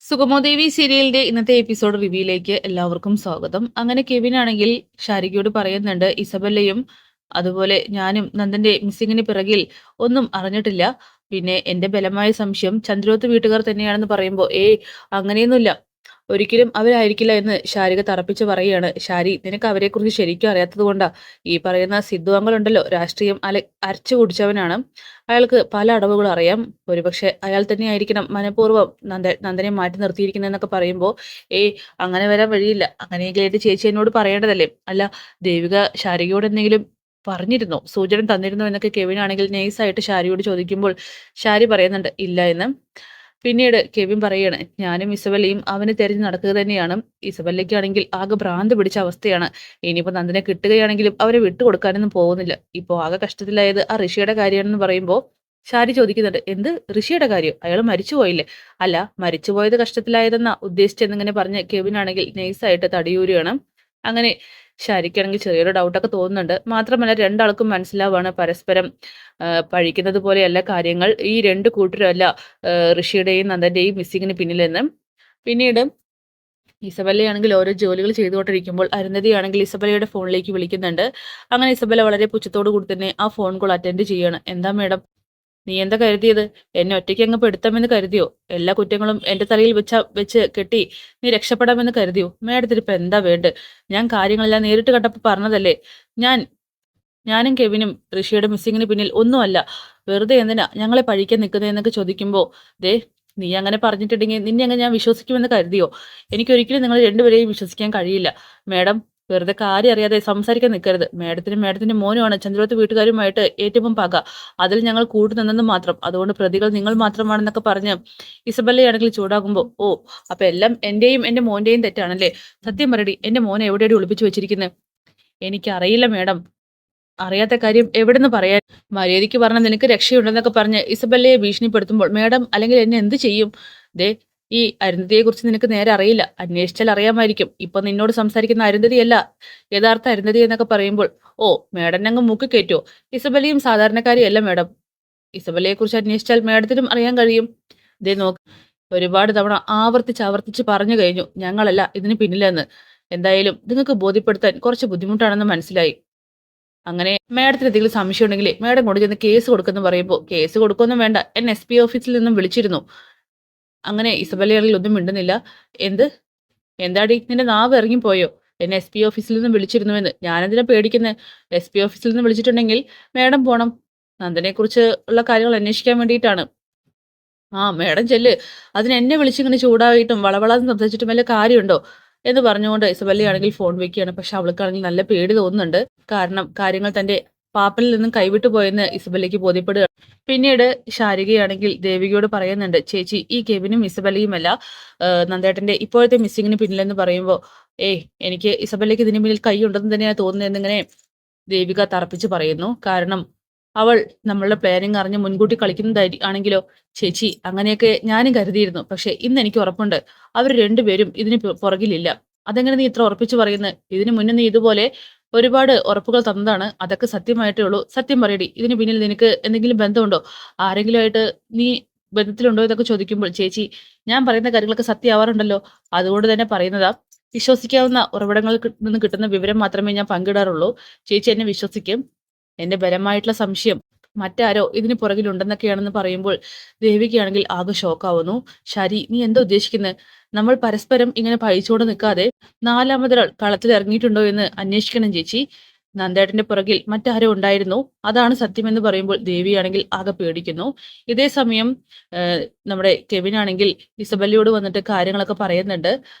സുഗമോദേവി സീരിയലിന്റെ ഇന്നത്തെ എപ്പിസോഡ് റിവ്യൂയിലേക്ക് എല്ലാവർക്കും സ്വാഗതം. അങ്ങനെ കെവിൻ ആണെങ്കിൽ ഷാരികയോട് പറയുന്നുണ്ട്, ഇസബല്ലയും അതുപോലെ ഞാനും നന്ദന്റെ മിസ്സിങ്ങിന് പിറകിൽ ഒന്നും അറിഞ്ഞിട്ടില്ല. പിന്നെ എന്റെ ബലമായ സംശയം ചന്ദ്രോത്ത് വീട്ടുകാർ തന്നെയാണെന്ന് പറയുമ്പോൾ അങ്ങനെയൊന്നുമില്ല, ഒരിക്കലും അവരായിരിക്കില്ല എന്ന് ശാരിക തറപ്പിച്ച് പറയുകയാണ്. ശാരി, നിനക്ക് അവരെക്കുറിച്ച് ശരിക്കും അറിയാത്തത് കൊണ്ടാ. ഈ പറയുന്ന സിദ്ധു അങ്കിളുണ്ടല്ലോ, രാഷ്ട്രീയം അരച്ചു കുടിച്ചവനാണ്. അയാൾക്ക് പല അടവുകളും അറിയാം. ഒരുപക്ഷെ അയാൾ തന്നെ ആയിരിക്കണം മനഃപൂർവ്വം നന്ദനെ മാറ്റി നിർത്തിയിരിക്കുന്നതെന്നൊക്കെ പറയുമ്പോൾ, ഏയ് അങ്ങനെ വരാൻ വഴിയില്ല. അങ്ങനെയെങ്കിൽ എന്റെ ചേച്ചി എന്നോട് പറയേണ്ടതല്ലേ. അല്ല, ദേവിക ശാരികയോട് എന്തെങ്കിലും പറഞ്ഞിരുന്നോ, സൂചന തന്നിരുന്നോ എന്നൊക്കെ കെവിൻ ആണെങ്കിൽ നൈസായിട്ട് ഷാരിയോട് ചോദിക്കുമ്പോൾ ഷാരി പറയുന്നുണ്ട് ഇല്ല എന്ന്. പിന്നീട് കെവിൻ പറയാണ്, ഞാനും ഇസബല്ലയും അവനെ തെരഞ്ഞു നടക്കുക തന്നെയാണ്. ഇസബല്ലയ്ക്കാണെങ്കിൽ ആകെ ഭ്രാന്ത് പിടിച്ച അവസ്ഥയാണ്. ഇനിയിപ്പോ നന്ദനെ കിട്ടുകയാണെങ്കിലും അവരെ വിട്ടുകൊടുക്കാനൊന്നും പോകുന്നില്ല. ഇപ്പോ ആകെ കഷ്ടത്തിലായത് ആ ഋഷിയുടെ കാര്യമാണെന്ന് പറയുമ്പോൾ ഷാരി ചോദിക്കുന്നുണ്ട്, എന്ത് ഋഷിയുടെ കാര്യം? അയാൾ മരിച്ചുപോയില്ലേ? അല്ല, മരിച്ചുപോയത് കഷ്ടത്തിലായതെന്നാ ഉദ്ദേശിച്ചെന്നിങ്ങനെ പറഞ്ഞ് കെവിൻ ആണെങ്കിൽ നൈസായിട്ട് തടിയൂരുകയാണ്. അങ്ങനെ ഷാരിക്കാണെങ്കിൽ ചെറിയൊരു ഡൗട്ടൊക്കെ തോന്നുന്നുണ്ട്. മാത്രമല്ല രണ്ടാൾക്കും മനസ്സിലാവാണ് പരസ്പരം പഴിക്കുന്നത് പോലെയല്ല കാര്യങ്ങൾ. ഈ രണ്ട് കൂട്ടരല്ല ഋഷിയുടെയും നന്ദന്റെയും മിസ്സിങ്ങിന് പിന്നിലെന്ന്. പിന്നീട് ഇസബല്ലയാണെങ്കിൽ ഓരോ ജോലികൾ ചെയ്തുകൊണ്ടിരിക്കുമ്പോൾ അരുന്ധതിയാണെങ്കിൽ ഇസബല്ലയുടെ ഫോണിലേക്ക് വിളിക്കുന്നുണ്ട്. അങ്ങനെ ഇസബല്ല വളരെ പുച്ഛത്തോടു കൂടി തന്നെ ആ ഫോൺ കോൾ അറ്റൻഡ് ചെയ്യാണ്. എന്താ മേഡം, നീ എന്താ കരുതിയത്? എന്നെ ഒറ്റയ്ക്ക് അങ്ങ് പെടുത്താമെന്ന് കരുതിയോ? എല്ലാ കുറ്റങ്ങളും എന്റെ തലയിൽ വെച്ച് കെട്ടി നീ രക്ഷപ്പെടാമെന്ന് കരുതിയോ? മേഡത്തിന് ഇപ്പൊ എന്താ വേണ്ട? ഞാൻ കാര്യങ്ങളെല്ലാം നേരിട്ട് കണ്ടപ്പോ പറഞ്ഞതല്ലേ. ഞാൻ ഞാനും കെവിനും ഋഷിയുടെ മിസ്സിങ്ങിന് പിന്നിൽ ഒന്നുമല്ല. വെറുതെ എന്തിനാ ഞങ്ങളെ പഴിക്കാൻ നിൽക്കുന്നതെന്നൊക്കെ ചോദിക്കുമ്പോ, ദേ, നീ അങ്ങനെ പറഞ്ഞിട്ടുണ്ടെങ്കിൽ നിന്നെ അങ്ങ് ഞാൻ വിശ്വസിക്കുമെന്ന് കരുതിയോ? എനിക്കൊരിക്കലും നിങ്ങൾ രണ്ടുപേരെയും വിശ്വസിക്കാൻ കഴിയില്ല. മേഡം, വെറുതെ കാര്യം അറിയാതെ സംസാരിക്കാൻ നിൽക്കരുത്. മേഡത്തിന്റെ മോനുമാണ് ചന്ദ്രോത്ത് വീട്ടുകാരുമായിട്ട് ഏറ്റവും പക. അതിൽ ഞങ്ങൾ കൂട്ടുനിന്നെന്ന് മാത്രം. അതുകൊണ്ട് പ്രതികൾ നിങ്ങൾ മാത്രമാണെന്നൊക്കെ പറഞ്ഞ് ഇസബല്ലയാണെങ്കിൽ ചൂടാകുമ്പോ, ഓ, അപ്പൊ എല്ലാം എന്റെയും എന്റെ മോന്റെയും തെറ്റാണല്ലേ? സത്യം പറയടി, എന്റെ മോനെ എവിടെയാണ് ഒളിപ്പിച്ചു വെച്ചിരിക്കുന്നത്? എനിക്കറിയില്ല മേഡം. അറിയാത്ത കാര്യം എവിടെന്ന് പറയാൻ? മര്യാദയ്ക്ക് പറഞ്ഞ നിനക്ക് രക്ഷയുണ്ടെന്നൊക്കെ പറഞ്ഞ് ഇസബല്ലയെ ഭീഷണിപ്പെടുത്തുമ്പോൾ, മേഡം അല്ലെങ്കിൽ എന്നെ എന്ത് ചെയ്യും? ദേ, ഈ അരുന്ധതിയെ കുറിച്ച് നിനക്ക് നേരെ അറിയില്ല. അന്വേഷിച്ചാൽ അറിയാമായിരിക്കും. ഇപ്പൊ നിന്നോട് സംസാരിക്കുന്ന അരുന്ധതിയല്ല യഥാർത്ഥ അരുന്ധതി എന്നൊക്കെ പറയുമ്പോൾ, ഓ, മേഡം അങ്ങ് മൂക്ക് കയറ്റോ? ഇസബല്ലയും സാധാരണക്കാരിയല്ല മേഡം. ഇസബല്ലയെ കുറിച്ച് അന്വേഷിച്ചാൽ മേഡത്തിനും അറിയാൻ കഴിയും. ദേ നോക്ക്, ഒരുപാട് തവണ ആവർത്തിച്ച് ആവർത്തിച്ച് പറഞ്ഞു കഴിഞ്ഞു ഞങ്ങളല്ല ഇതിന് പിന്നിലെന്ന്. എന്തായാലും നിങ്ങൾക്ക് ബോധ്യപ്പെടുത്താൻ കുറച്ച് ബുദ്ധിമുട്ടാണെന്ന് മനസ്സിലായി. അങ്ങനെ മേഡത്തിന് എന്തെങ്കിലും സംശയം ഉണ്ടെങ്കിൽ മേഡം കൊണ്ട് ചെന്ന് കേസ് കൊടുക്കുന്നു പറയുമ്പോൾ, കേസ് കൊടുക്കൊന്നും വേണ്ട, എന്നെ SP ഓഫീസിൽ നിന്നും വിളിച്ചിരുന്നു. അങ്ങനെ ഇസബല്ലയാണെങ്കിൽ ഒന്നും മിണ്ടുന്നില്ല. എന്ത്? എന്താടി, നിന്റെ നാവ് ഇറങ്ങിപ്പോയോ? എന്നെ SP ഓഫീസിൽ നിന്നും വിളിച്ചിരുന്നുവെന്ന്. ഞാനെന്തിനാ പേടിക്കുന്നത്? SP ഓഫീസിൽ നിന്ന് വിളിച്ചിട്ടുണ്ടെങ്കിൽ മേഡം പോണം. നന്ദനെ കുറിച്ച് ഉള്ള കാര്യങ്ങൾ അന്വേഷിക്കാൻ വേണ്ടിയിട്ടാണ്. ആ, മേഡം ചെല്ല്. അതിന് എന്നെ വിളിച്ചിങ്ങനെ ചൂടായിട്ടും വളവളാന്ന് സംസാരിച്ചിട്ടും വല്ല കാര്യമുണ്ടോ എന്ന് പറഞ്ഞുകൊണ്ട് ഇസബല്ലയാണെങ്കിൽ ഫോൺ വെക്കുകയാണ്. പക്ഷെ അവൾക്കാണെങ്കിൽ നല്ല പേടി തോന്നുന്നുണ്ട്. കാരണം കാര്യങ്ങൾ തന്റെ പാപ്പനിൽ നിന്നും കൈവിട്ടു പോയെന്ന് ഇസബല്ലയ്ക്ക് ബോധ്യപ്പെടുകയാണ്. പിന്നീട് ശാരികയാണെങ്കിൽ ദേവികയോട് പറയുന്നുണ്ട്, ചേച്ചി, ഈ കെവിനും ഇസബല്ലയുമല്ല നന്ദേട്ടന്റെ ഇപ്പോഴത്തെ മിസ്സിങ്ങിന് പിന്നിലെന്ന് പറയുമ്പോൾ, എനിക്ക് ഇസബല്ലയ്ക്ക് ഇതിന് പിന്നിൽ കൈ ഉണ്ടെന്ന് തന്നെയാണ് തോന്നുന്നതെന്നിങ്ങനെ ദേവിക തറപ്പിച്ച് പറയുന്നു. കാരണം അവൾ നമ്മളുടെ പ്ലാനിങ് അറിഞ്ഞ് മുൻകൂട്ടി കളിക്കുന്നതായി ആണെങ്കിലോ? ചേച്ചി, അങ്ങനെയൊക്കെ ഞാനും കരുതിയിരുന്നു. പക്ഷെ ഇന്ന് എനിക്ക് ഉറപ്പുണ്ട് അവർ രണ്ടുപേരും ഇതിന് പുറകിലില്ല. അതെങ്ങനെ നീ ഇത്ര ഉറപ്പിച്ചു പറയുന്നത്? ഇതിനു മുന്നേ നീ ഇതുപോലെ ഒരുപാട് ഉറപ്പുകൾ തന്നതാണ്. അതൊക്കെ സത്യമായിട്ടേ ഉള്ളൂ. സത്യം പറയടി, ഇതിന് പിന്നിൽ നിനക്ക് എന്തെങ്കിലും ബന്ധമുണ്ടോ? ആരെങ്കിലും ആയിട്ട് നീ ബന്ധത്തിലുണ്ടോ എന്നൊക്കെ ചോദിക്കുമ്പോൾ, ചേച്ചി, ഞാൻ പറയുന്ന കാര്യങ്ങളൊക്കെ സത്യമാവാറുണ്ടല്ലോ, അതുകൊണ്ട് തന്നെ പറയുന്നതാ. വിശ്വസിക്കാവുന്ന ഉറവിടങ്ങളിൽ നിന്ന് കിട്ടുന്ന വിവരം മാത്രമേ ഞാൻ പങ്കിടാറുള്ളൂ. ചേച്ചി എന്നെ വിശ്വസിക്കും. എന്റെ ബലമായിട്ടുള്ള സംശയം മറ്റാരോ ഇതിന് പുറകിലുണ്ടെന്നൊക്കെയാണെന്ന് പറയുമ്പോൾ ദേവികയാണെങ്കിൽ ആകെ ഷോക്കാവുന്നു. ശരി, നീ എന്താ ഉദ്ദേശിക്കുന്നത്? നമ്മൾ പരസ്പരം ഇങ്ങനെ പഴിച്ചുകൊണ്ട് നിൽക്കാതെ നാലാമതൊരാൾ കളത്തിൽ ഇറങ്ങിയിട്ടുണ്ടോ എന്ന് അന്വേഷിക്കണം ചേച്ചി. നന്ദേട്ടന്റെ പുറകിൽ മറ്റാരോ ഉണ്ടായിരുന്നു, അതാണ് സത്യമെന്ന് പറയുമ്പോൾ ദേവിയാണെങ്കിൽ ആകെ പേടിക്കുന്നു. ഇതേ സമയം നമ്മുടെ കെവിനാണെങ്കിൽ ഇസബല്ലയോട് വന്നിട്ട് കാര്യങ്ങളൊക്കെ പറയുന്നുണ്ട്.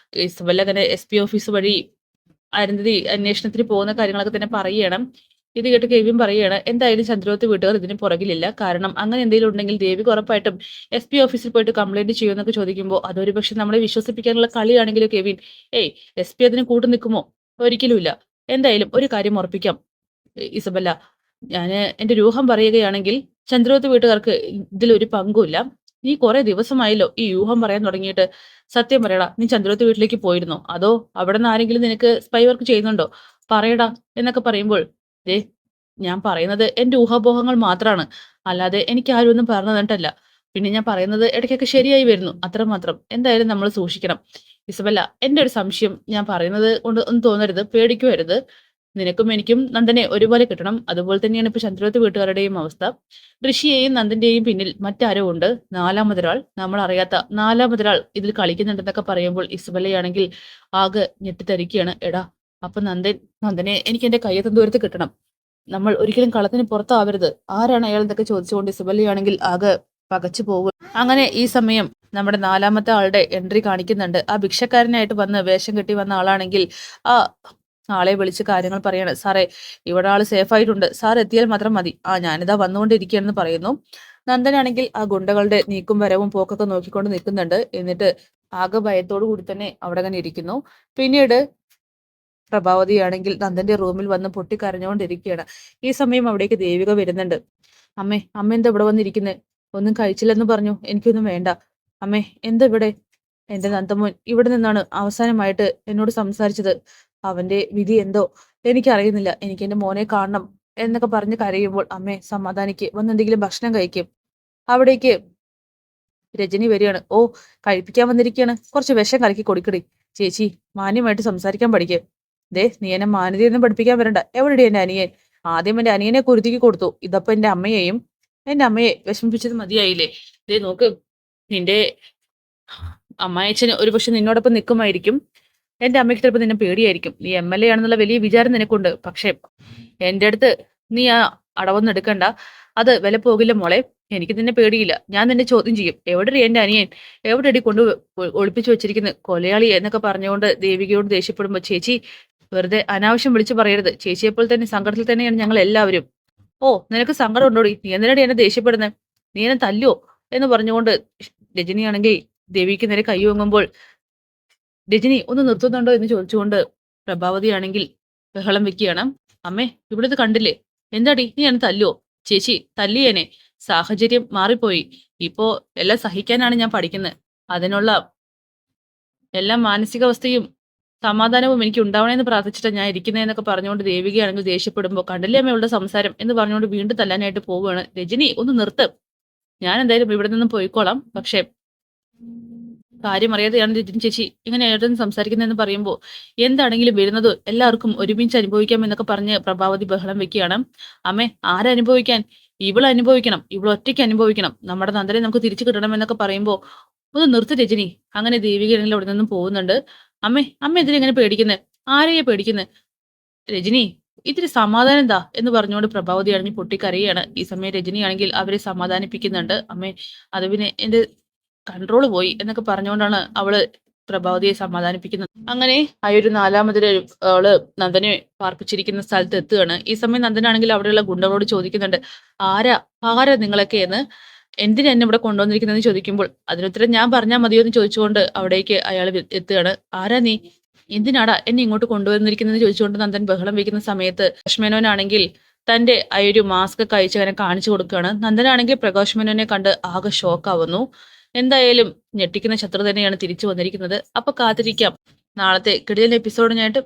ഇസബല്ല അങ്ങനെ SP ഓഫീസ് വഴി അരുന്ധതി അന്വേഷണത്തിന് പോകുന്ന കാര്യങ്ങളൊക്കെ തന്നെ പറയണം. ഇത് കേട്ട് കെവിൻ പറയാണ്, എന്തായാലും ചന്ദ്രോത്ത് വീട്ടുകാർ ഇതിന് പുറകിലില്ല. കാരണം അങ്ങനെ എന്തെങ്കിലും ഉണ്ടെങ്കിൽ ദേവിക ഉറപ്പായിട്ടും SP ഓഫീസിൽ പോയിട്ട് കംപ്ലൈന്റ് ചെയ്യുമെന്നൊക്കെ ചോദിക്കുമ്പോൾ, അതൊരു പക്ഷെ നമ്മളെ വിശ്വസിപ്പിക്കാനുള്ള കളിയാണെങ്കിലും കെവിൻ, ഏയ്, SP അതിന് കൂട്ടു നിൽക്കുമോ? ഒരിക്കലുമില്ല. എന്തായാലും ഒരു കാര്യം ഉറപ്പിക്കാം ഇസബല്ല, ഞാന് എന്റെ രൂഹം പറയുകയാണെങ്കിൽ ചന്ദ്രോത്ത് വീട്ടുകാർക്ക് ഇതിലൊരു പങ്കുമില്ല. നീ കുറെ ദിവസമായല്ലോ ഈ യൂഹം പറയാൻ തുടങ്ങിയിട്ട്. സത്യം പറയടാ, നീ ചന്ദ്രോത്ത് വീട്ടിലേക്ക് പോയിരുന്നോ? അതോ അവിടെ നിന്ന് ആരെങ്കിലും നിനക്ക് സ്പൈ വർക്ക് ചെയ്യുന്നുണ്ടോ? പറയടാ എന്നൊക്കെ പറയുമ്പോൾ, ദേ, ഞാൻ പറയുന്നത് എന്റെ ഊഹാപോഹങ്ങൾ മാത്രമാണ്. അല്ലാതെ എനിക്ക് ആരും ഒന്നും പറഞ്ഞു തന്നിട്ടല്ല. പിന്നെ ഞാൻ പറയുന്നത് ഇടയ്ക്കൊക്കെ ശരിയായി വരുന്നു. അത്രമാത്രം. എന്തായാലും നമ്മൾ സൂക്ഷിക്കണം. ഇസബെല്ല, എന്റെ ഒരു സംശയം ഞാൻ പറയുന്നത് കൊണ്ട് ഒന്നും തോന്നരുത്. പേടിക്കുവരുത്. നിനക്കും എനിക്കും നന്ദനെ ഒരുപോലെ കിട്ടണം. അതുപോലെ തന്നെയാണ് ഇപ്പൊ ചന്ദ്രോത്ത് വീട്ടുകാരുടെയും അവസ്ഥ. ഋഷിയെയും നന്ദന്റെയും പിന്നിൽ മറ്റാരോ ഉണ്ട്. നാലാമതൊരാൾ, നമ്മൾ അറിയാത്ത നാലാമതൊരാൾ ഇതിൽ കളിക്കുന്നുണ്ടെന്നൊക്കെ പറയുമ്പോൾ ഇസബെല്ലയാണെങ്കിൽ ആകെ ഞെട്ടിത്തരിക്കുകയാണ്. എടാ, അപ്പൊ നന്ദനെ എനിക്ക് എന്റെ കയ്യെത്തും ദൂരത്ത് കിട്ടണം. നമ്മൾ ഒരിക്കലും കളത്തിന് പുറത്താവരുത്. ആരാണ് അയാൾ എന്നൊക്കെ ചോദിച്ചുകൊണ്ട് ഇസബെല്ലയാണെങ്കിൽ ആകെ പകച്ചു പോകും. അങ്ങനെ ഈ സമയം നമ്മുടെ നാലാമത്തെ ആളുടെ എൻട്രി കാണിക്കുന്നുണ്ട്. ആ ഭിക്ഷക്കാരനായിട്ട് വന്ന് വേഷം കെട്ടി വന്ന ആളാണെങ്കിൽ ആ ആളെ വിളിച്ച് കാര്യങ്ങൾ പറയാണ്. സാറേ, ഇവിടെ ആള് സേഫ് ആയിട്ടുണ്ട്, സാർ എത്തിയാൽ മാത്രം മതി. ഞാനിതാ വന്നുകൊണ്ടിരിക്കുകയാണെന്ന് പറയുന്നു. നന്ദനാണെങ്കിൽ ആ ഗുണ്ടകളുടെ നീക്കും വരവും പോക്കൊക്കെ നോക്കിക്കൊണ്ട് നിൽക്കുന്നുണ്ട്. എന്നിട്ട് ആകെ ഭയത്തോടു കൂടി തന്നെ അവിടെ അങ്ങനെ ഇരിക്കുന്നു. പിന്നീട് പ്രഭാവതിയാണെങ്കിൽ നന്ദന്റെ റൂമിൽ വന്ന് പൊട്ടിക്കരഞ്ഞുകൊണ്ടിരിക്കുകയാണ്. ഈ സമയം അവിടേക്ക് ദേവിക വരുന്നുണ്ട്. അമ്മ എന്താ ഇവിടെ വന്നിരിക്കുന്നത്? ഒന്നും കഴിച്ചില്ലെന്ന് പറഞ്ഞു. എനിക്കൊന്നും വേണ്ട. അമ്മേ, എന്താ ഇവിടെ? എന്റെ നന്ദമോൻ ഇവിടെ നിന്നാണ് അവസാനമായിട്ട് എന്നോട് സംസാരിച്ചത്. അവന്റെ വിധി എന്തോ എനിക്കറിയുന്നില്ല. എനിക്ക് എന്റെ മോനെ കാണണം എന്നൊക്കെ പറഞ്ഞ് കരയുമ്പോൾ, അമ്മേ സമാധാനിക്ക്, വന്ന് എന്തെങ്കിലും ഭക്ഷണം കഴിക്കും. അവിടേക്ക് രജനി വരികയാണ്. ഓ, കഴിപ്പിക്കാൻ വന്നിരിക്കുകയാണ്. കുറച്ച് വിഷം കലക്കി കൊടുക്കടി. ചേച്ചി, മാന്യമായിട്ട് സംസാരിക്കാൻ പഠിക്കേ. നീ എന്നെ മാന്യതയൊന്നും പഠിപ്പിക്കാൻ വരണ്ട. എവിടെടി എന്റെ അനിയൻ? ആദ്യം എന്റെ അനിയനെ കുരുതിക്ക് കൊടുത്തു. ഇതപ്പൊ എന്റെ അമ്മയെ വിഷമിപ്പിച്ചത് മതിയായില്ലേ? നോക്ക്, നിന്റെ അമ്മായച്ചന് ഒരു പക്ഷെ നിന്നോടൊപ്പം നിൽക്കുമായിരിക്കും. എന്റെ അമ്മയ്ക്ക് ചിലപ്പോൾ നിന്നെ പേടിയായിരിക്കും. നീ MLA ആണെന്നുള്ള വലിയ വിചാരം നിനക്കുണ്ട്. പക്ഷെ എന്റെ അടുത്ത് നീ ആ അടവൊന്നും എടുക്കണ്ട. അത് വില പോകില്ല മോളെ. എനിക്ക് നിന്നെ പേടിയില്ല. ഞാൻ നിന്നെ ചോദ്യം ചെയ്യും. എവിടെടി എന്റെ അനിയൻ? എവിടെടി കൊണ്ട് ഒളിപ്പിച്ചു വെച്ചിരിക്കുന്നത് കൊലയാളി എന്നൊക്കെ പറഞ്ഞുകൊണ്ട് ദേവികയോട് ദേഷ്യപ്പെടുമ്പോ, ചേച്ചി വെറുതെ അനാവശ്യം വിളിച്ചു പറയരുത്. ചേച്ചിയെപ്പോൾ തന്നെ സങ്കടത്തിൽ തന്നെയാണ് ഞങ്ങൾ എല്ലാവരും. ഓ, നിനക്ക് സങ്കടം ഉണ്ടോടി? നീ എന്തിനാടി എന്നെ ദേഷ്യപ്പെടുന്നത്? നീ എന്നെ തല്ലോ എന്ന് പറഞ്ഞുകൊണ്ട് രജനിയാണെങ്കിൽ ദേവിക്ക് നേരെ കൈ ഓങ്ങുമ്പോൾ, രജനി ഒന്ന് നിർത്തുന്നുണ്ടോ എന്ന് ചോദിച്ചുകൊണ്ട് പ്രഭാവതിയാണെങ്കിൽ ബഹളം വെക്കുകയാണ്. അമ്മേ, ഇവിടെ ഇത് കണ്ടില്ലേ? എന്താടി, നീ എന്നെ തല്ലോ? ചേച്ചി തല്ലിയേനെ. സാഹചര്യം മാറിപ്പോയി. ഇപ്പോ എല്ലാം സഹിക്കാനാണ് ഞാൻ പഠിക്കുന്നത്. അതിനുള്ള എല്ലാ മാനസികാവസ്ഥയും സമാധാനവും എനിക്ക് ഉണ്ടാവണമെന്ന് പ്രാർത്ഥിച്ചിട്ടാണ് ഞാൻ ഇരിക്കുന്നതെന്നൊക്കെ പറഞ്ഞുകൊണ്ട് ദേവികയാണെങ്കിൽ ദേഷ്യപ്പെടുമ്പോൾ, കണ്ടില്ലേ അമ്മയുള്ള സംസാരം എന്ന് പറഞ്ഞുകൊണ്ട് വീണ്ടും തല്ലാനായിട്ട് പോവുകയാണ്. രജനി ഒന്ന് നിർത്ത്. ഞാൻ എന്തായാലും ഇവിടെ നിന്നും പോയിക്കോളാം. പക്ഷെ കാര്യം അറിയാതെയാണ് രജനി ചേച്ചി ഇങ്ങനെ ഏട്ടൻ സംസാരിക്കുന്നതെന്ന് പറയുമ്പോൾ, എന്താണെങ്കിലും വരുന്നത് എല്ലാവർക്കും ഒരുമിച്ച് അനുഭവിക്കാം എന്നൊക്കെ പറഞ്ഞ് പ്രഭാവതി ബഹളം വെക്കുകയാണ്. അമ്മേ, ആരനുഭവിക്കാൻ? ഇവള് അനുഭവിക്കണം. ഇവൾ ഒറ്റയ്ക്ക് അനുഭവിക്കണം. നമ്മുടെ നന്ദനെ നമുക്ക് തിരിച്ചു കിട്ടണം എന്നൊക്കെ പറയുമ്പോൾ, ഒന്ന് നിർത്ത് രജനി. അങ്ങനെ ദേവികയാണെങ്കിൽ അവിടെ നിന്നും പോകുന്നുണ്ട്. അമ്മ ഇതിനെങ്ങനെ പേടിക്കുന്നത്? ആരെയാ പേടിക്കുന്നത്? രജനി, ഇത്തിരി സമാധാനം എന്താ എന്ന് പറഞ്ഞുകൊണ്ട് പ്രഭാവതി ആണെങ്കിൽ പൊട്ടിക്കരയാണ്. ഈ സമയം രജനിയാണെങ്കിൽ അവരെ സമാധാനിപ്പിക്കുന്നുണ്ട്. അമ്മേ, അത് പിന്നെ എന്റെ കൺട്രോൾ പോയി എന്നൊക്കെ പറഞ്ഞുകൊണ്ടാണ് അവള് പ്രഭാവതിയെ സമാധാനിപ്പിക്കുന്നത്. അങ്ങനെ ആ ഒരു നാലാമതൊരു അവള് നന്ദനെ പാർപ്പിച്ചിരിക്കുന്ന സ്ഥലത്ത് എത്തുകയാണ്. ഈ സമയം നന്ദനാണെങ്കിൽ അവിടെയുള്ള ഗുണ്ടകളോട് ചോദിക്കുന്നുണ്ട്, ആരാ ആരാ നിങ്ങളൊക്കെ എന്ന്, എന്തിനാ എന്നെ ഇവിടെ കൊണ്ടുവന്നിരിക്കുന്നതെന്ന് ചോദിക്കുമ്പോൾ, അതിനുത്തരം ഞാൻ പറഞ്ഞാൽ മതിയോ എന്ന് ചോദിച്ചുകൊണ്ട് അവിടേക്ക് അയാൾ എത്തുകയാണ്. ആരാ നീ? എന്തിനാടാ എന്നെ ഇങ്ങോട്ട് കൊണ്ടുവന്നിരിക്കുന്നത് ചോദിച്ചുകൊണ്ട് നന്ദൻ ബഹളം വെക്കുന്ന സമയത്ത് പ്രകാശ് മേനോനാണെങ്കിൽ തന്റെ ആ ഒരു മാസ്ക് കഴിച്ചവനെ കാണിച്ചു കൊടുക്കുകയാണ്. നന്ദനാണെങ്കിൽ പ്രകാശ് മേനോനെ കണ്ട് ആകെ ഷോക്കാവുന്നു. എന്തായാലും ഞെട്ടിക്കുന്ന ശത്രു തന്നെയാണ് തിരിച്ചു വന്നിരിക്കുന്നത്. അപ്പൊ കാത്തിരിക്കാം നാളത്തെ കിടിലൻ എപ്പിസോഡിനായിട്ട്.